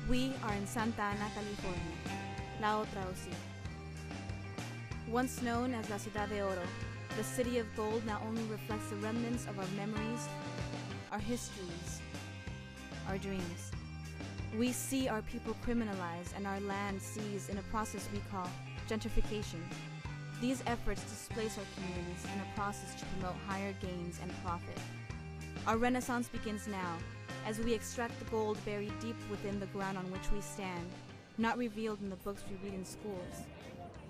We are in Santa Ana, California, La Otra Osi. Once known as La Ciudad de Oro, the City of Gold not only reflects the remnants of our memories, our histories, our dreams. We see our people criminalized and our land seized in a process we call gentrification. These efforts displace our communities in a process to promote higher gains and profit. Our renaissance begins now, as we extract the gold buried deep within the ground on which we stand, not revealed in the books we read in schools.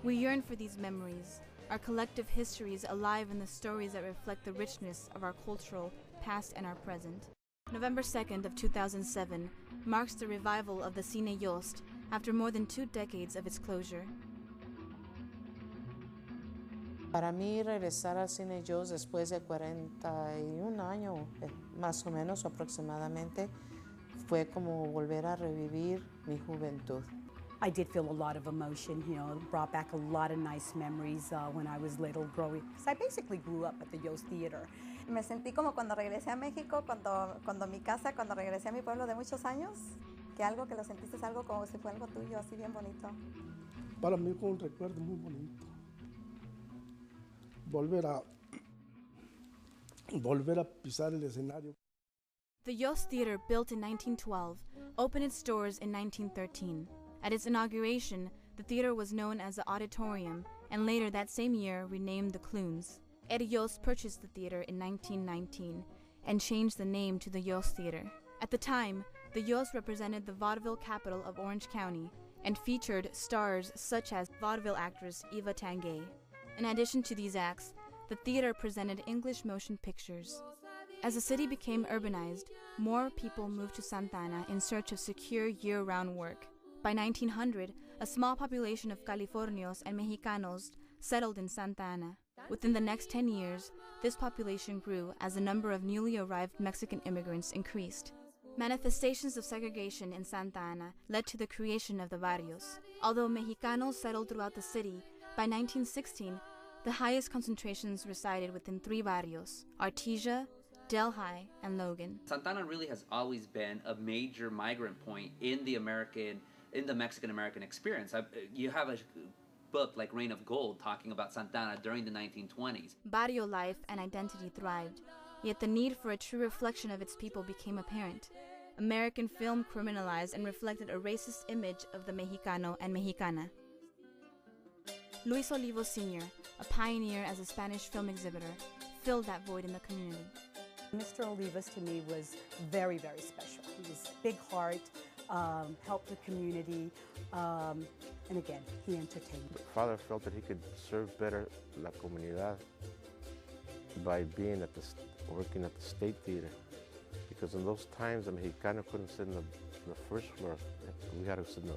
We yearn for these memories, our collective histories alive in the stories that reflect the richness of our cultural past and our present. November 2nd of 2007 marks the revival of the Cine Yost after more than 2 decades of its closure. Para mí, regresar al Cine Yost después de 41 años, más o menos aproximadamente, fue como volver a revivir mi juventud. I did feel a lot of emotion, you know, it brought back a lot of nice memories when I was little growing. Because I basically grew up at the Yost Theater. Me sentí como cuando regresé a México, cuando mi casa, cuando regresé a mi pueblo de muchos años, que algo que lo sentiste es algo como si fue algo tuyo, así bien bonito. Para mí fue un recuerdo muy bonito. Volver a pisar el escenario. The Yost Theater, built in 1912, opened its doors in 1913. At its inauguration, the theater was known as the Auditorium, and later that same year renamed the Clunes. Ed Yost purchased the theater in 1919 and changed the name to the Yost Theater. At the time, the Yost represented the vaudeville capital of Orange County and featured stars such as vaudeville actress Eva Tanguay. In addition to these acts, the theater presented English motion pictures. As the city became urbanized, more people moved to Santa Ana in search of secure year-round work. By 1900, a small population of Californios and Mexicanos settled in Santa Ana. Within the next 10 years, this population grew as the number of newly arrived Mexican immigrants increased. Manifestations of segregation in Santa Ana led to the creation of the barrios. Although Mexicanos settled throughout the city, by 1916, the highest concentrations resided within 3 barrios: Artesia, Delhi, and Logan. Santa Ana really has always been a major migrant point in the Mexican-American experience. You have a book like Reign of Gold talking about Santa Ana during the 1920s. Barrio life and identity thrived, yet the need for a true reflection of its people became apparent. American film criminalized and reflected a racist image of the Mexicano and Mexicana. Luis Olivos Sr., a pioneer as a Spanish film exhibitor, filled that void in the community. Mr. Olivas to me was very, very special. He was big heart, helped the community, and again, he entertained. Father felt that he could serve better la comunidad by being working at the State Theater, because in those times the Mexicano couldn't sit in the first floor. We had to sit in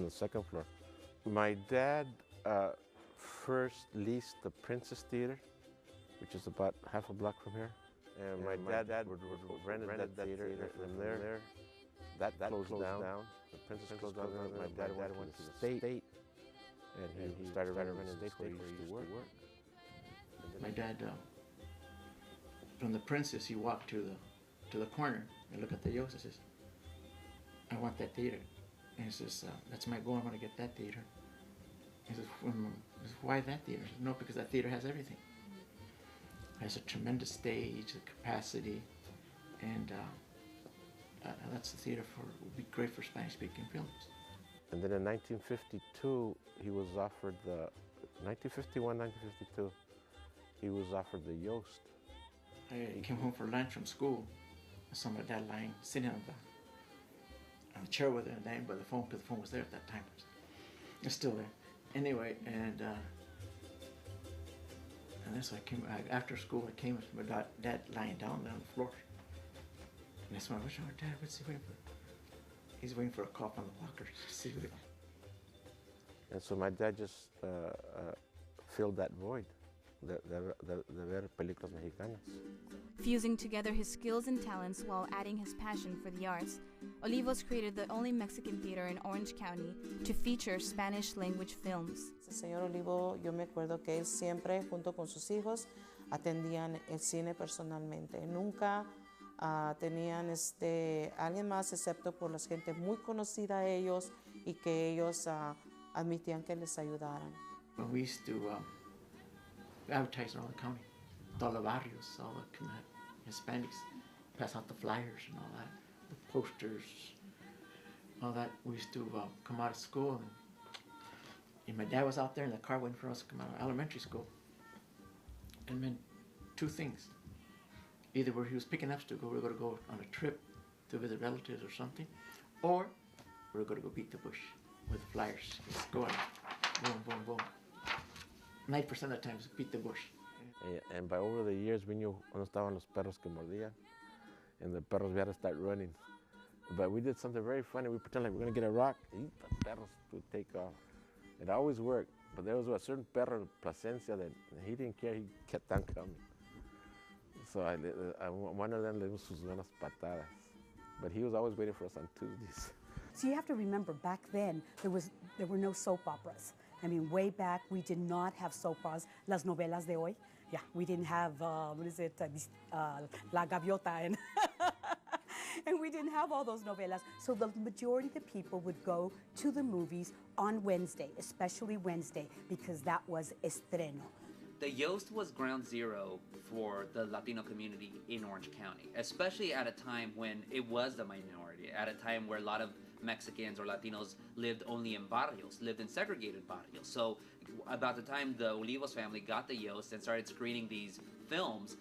the second floor. My dad first leased the Princess Theater, which is about half a block from here. And my dad rented that theater, and from there, that closed down. The Princess closed down, and my dad went to the State, and he started renting the State where he used to work. My dad, from the Princess, he walked to the corner and looked at the Yost and says, "I want that theater." And he says, "That's my goal, I want to get that theater." He says, "Why that theater?" He says, "No, because that theater has everything. It has a tremendous stage, the capacity, and that's the theater would be great for Spanish-speaking films." And then in 1952, he was offered 1951, 1952, he was offered the Yost. I came home for lunch from school. I saw my dad lying, sitting on the chair with him, dying by the phone, because the phone was there at that time. It's still there. Anyway, and then so I came, after school, I came with my dad lying down there on the floor. And I said, "What's wrong with Dad? What's he waiting for?" He's waiting for a call from the walker to see what. And so my dad just filled that void, de ver películas mexicanas. Fusing together his skills and talents while adding his passion for the arts, Olivos created the only Mexican theater in Orange County to feature Spanish-language films. El señor Olivo, yo me acuerdo que él siempre, junto con sus hijos, atendían el cine personalmente. Nunca tenían alguien más excepto por la gente muy conocida a ellos y que ellos admitían que les ayudaran. We used to advertise in all the county, todos los barrios, all the Hispanics, pass out the flyers and all that, the posters, all that. We used to come out of school, and my dad was out there in the car waiting for us to come out of elementary school. And it meant two things. Either where he was picking us to go, we were going to go on a trip to visit relatives or something, or we were going to go beat the bush with flyers. Go on, boom, boom, boom. 9% of the times, beat the bush. And by over the years, we knew cuando estaban los perros que mordían, and the perros we had to start running. But we did something very funny. We pretended like we were going to get a rock, and the perros would take off. It always worked, but there was a certain perro, Plasencia, that he didn't care. He kept on coming. So one of them le dimos sus buenas patadas. But he was always waiting for us on Tuesdays. So you have to remember, back then, there were no soap operas. I mean, way back, we did not have soap operas, las novelas de hoy. Yeah, we didn't have, La Gaviota, and, and we didn't have all those novelas. So the majority of the people would go to the movies on Wednesday, especially Wednesday, because that was estreno. The Yost was ground zero for the Latino community in Orange County, especially at a time when it was the minority, at a time where a lot of Mexicans or Latinos lived only in barrios, lived in segregated barrios. So about the time the Olivos family got the Yost and started screening these films,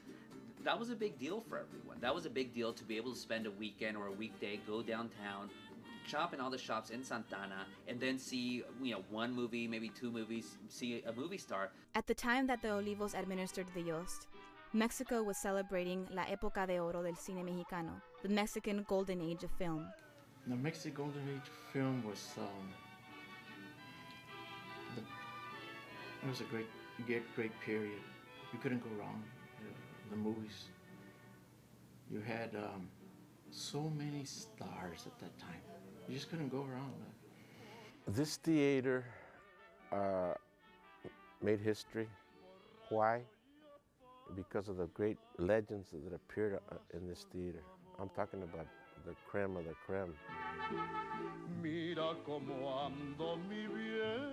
that was a big deal for everyone. That was a big deal to be able to spend a weekend or a weekday, go downtown, shop in all the shops in Santana, and then see, one movie, maybe two movies, see a movie star. At the time that the Olivos administered the Yost, Mexico was celebrating La Época de Oro del Cine Mexicano, the Mexican golden age of film. The Mexican golden age film was it was a great period. You couldn't go wrong. The movies. You had so many stars at that time. You just couldn't go wrong. This theater made history. Why? Because of the great legends that appeared in this theater. I'm talking about the creme of the creme. Mira cómo ando mi bien,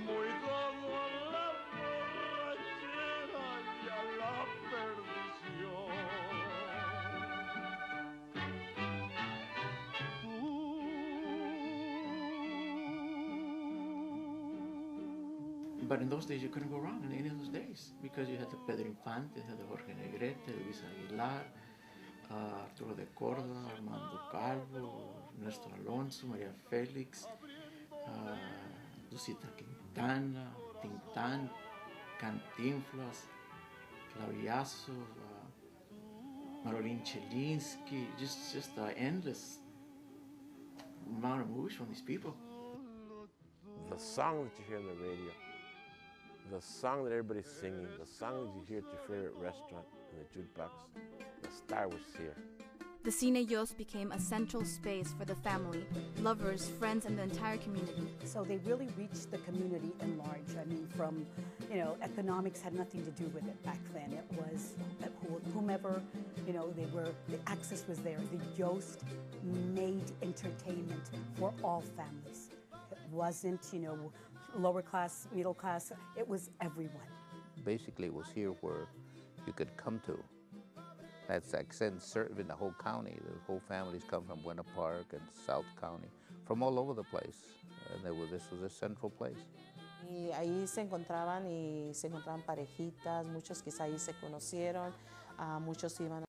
muy dado a la borrachera y a la perdición. But in those days, you couldn't go wrong in any of those days because you had the Pedro Infante, you had the Jorge Negrete, Luis Aguilar, Arturo de Córdoba, Armando Calvo, Ernesto Alonso, María Félix, Lucita Quintana, Tintán, Cantinflas, Flaviazo, Marolín Chelinsky, just an endless amount of movies from these people. The song that you hear on the radio, the song that everybody's singing, the song that you hear at your favorite restaurant in the jukebox, the star was here. The Cine Yost became a central space for the family, lovers, friends, and the entire community. So they really reached the community in large. I mean, from, economics had nothing to do with it back then. It was whomever, the access was there. The Yost made entertainment for all families. It wasn't, lower class, middle class, it was everyone. Basically, it was here where you could come to. That's serving the whole county. The whole families come from Buena Park and South County, from all over the place. This was a central place. Y ahí se encontraban parejitas, muchos quizá ahí se conocieron, muchos iban